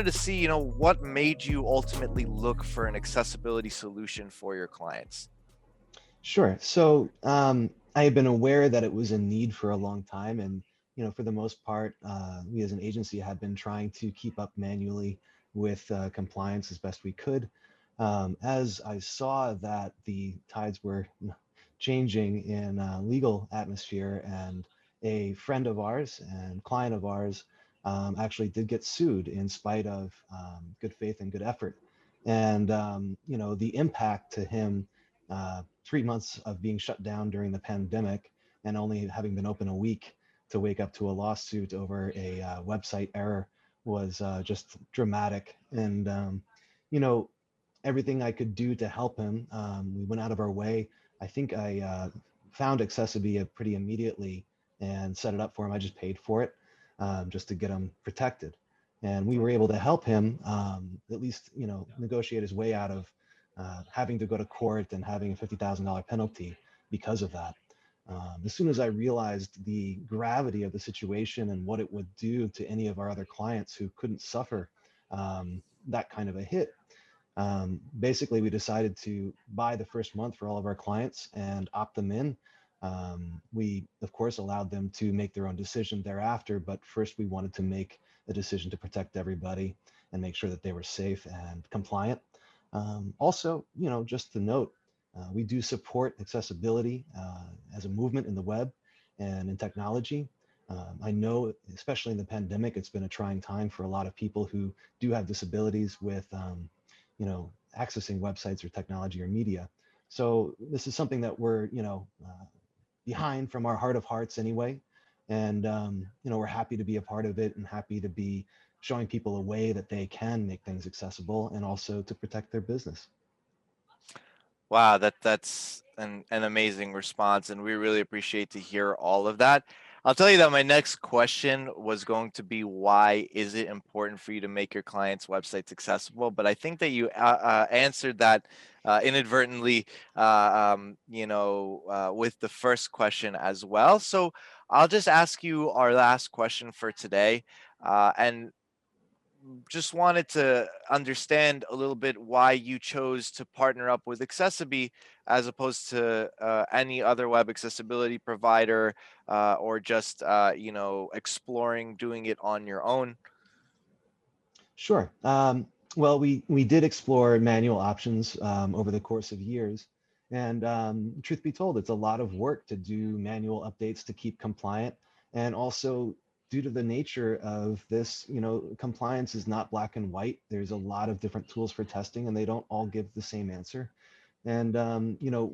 wanted to see, what made you ultimately look for an accessibility solution for your clients? Sure. I have been aware that it was a need for a long time, and for the most part, we as an agency had been trying to keep up manually with compliance as best we could. As I saw that the tides were changing in legal atmosphere, and a friend of ours and client of ours actually did get sued in spite of good faith and good effort, and the impact to him. 3 months of being shut down during the pandemic and only having been open a week to wake up to a lawsuit over a website error was just dramatic. And, you know, everything I could do to help him, we went out of our way. I think I found accessiBe pretty immediately and set it up for him. I just paid for it just to get him protected. And we were able to help him at least, negotiate his way out of having to go to court and having a $50,000 penalty because of that. As soon as I realized the gravity of the situation and what it would do to any of our other clients who couldn't suffer that kind of a hit, basically we decided to buy the first month for all of our clients and opt them in. We, of course, allowed them to make their own decision thereafter, but first we wanted to make a decision to protect everybody and make sure that they were safe and compliant. Also, just to note, we do support accessibility as a movement in the web and in technology. I know, especially in the pandemic, it's been a trying time for a lot of people who do have disabilities with, accessing websites or technology or media. So this is something that we're, behind from our heart of hearts anyway. And, we're happy to be a part of it and happy to be showing people a way that they can make things accessible and also to protect their business. Wow, that's an amazing response, and we really appreciate to hear all of that. I'll tell you that my next question was going to be, why is it important for you to make your clients' websites accessible? But I think that you answered that inadvertently, with the first question as well. So I'll just ask you our last question for today, and just wanted to understand a little bit why you chose to partner up with accessiBe as opposed to any other web accessibility provider, or just exploring doing it on your own. Sure. Well, we did explore manual options over the course of years. And truth be told, it's a lot of work to do manual updates to keep compliant. And also, due to the nature of this, compliance is not black and white. There's a lot of different tools for testing, and they don't all give the same answer. And,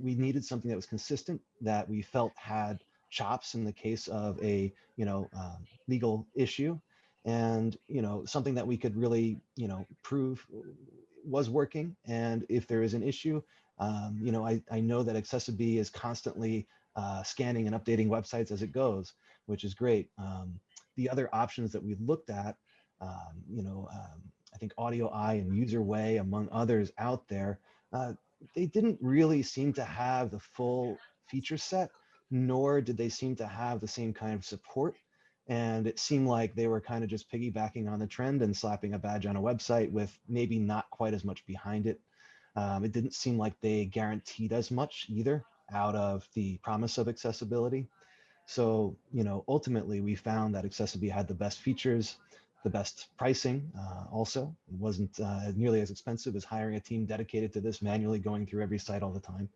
we needed something that was consistent, that we felt had chops in the case of a, legal issue, and something that we could really prove was working. And if there is an issue, I know that accessiBe is constantly scanning and updating websites as it goes, which is great. The other options that we looked at, I think Audio Eye and User Way, among others out there, they didn't really seem to have the full feature set, nor did they seem to have the same kind of support. And it seemed like they were kind of just piggybacking on the trend and slapping a badge on a website with maybe not quite as much behind it. It didn't seem like they guaranteed as much either out of the promise of accessibility. So, ultimately we found that accessiBe had the best features, the best pricing. Also, it wasn't nearly as expensive as hiring a team dedicated to this, manually going through every site all the time.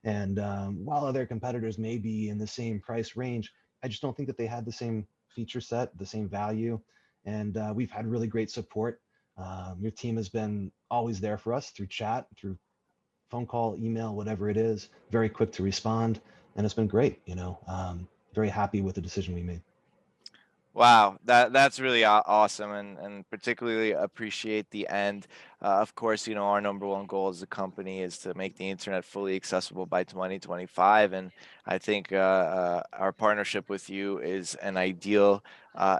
And while other competitors may be in the same price range, I just don't think that they had the same feature set, the same value. And we've had really great support. Your team has been always there for us through chat, through phone call, email, whatever it is, very quick to respond. And it's been great, very happy with the decision we made. Wow, that's really awesome, and particularly appreciate the end. Of course, our number one goal as a company is to make the internet fully accessible by 2025, and I think our partnership with you is an ideal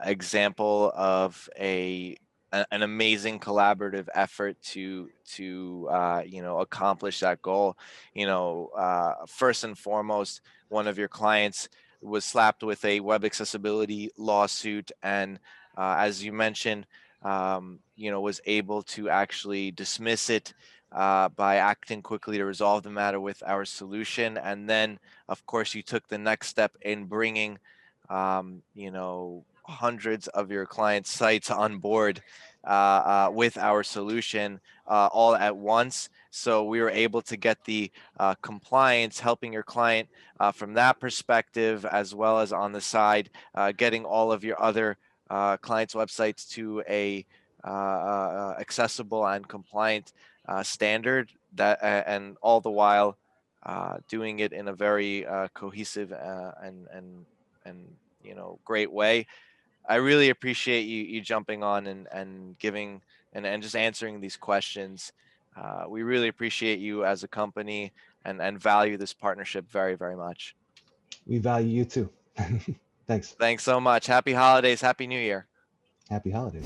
example of an amazing collaborative effort to accomplish that goal. First and foremost, one of your clients was slapped with a web accessibility lawsuit, and as you mentioned, was able to actually dismiss it by acting quickly to resolve the matter with our solution. And then, of course, you took the next step in bringing, hundreds of your client sites on board with our solution all at once. So we were able to get the compliance, helping your client from that perspective, as well as on the side, getting all of your other clients' websites to a accessible and compliant standard, and all the while doing it in a very cohesive and great way. I really appreciate you jumping on and giving and just answering these questions. We really appreciate you as a company and value this partnership very, very much. We value you too. Thanks. Thanks so much. Happy holidays. Happy New Year. Happy holidays.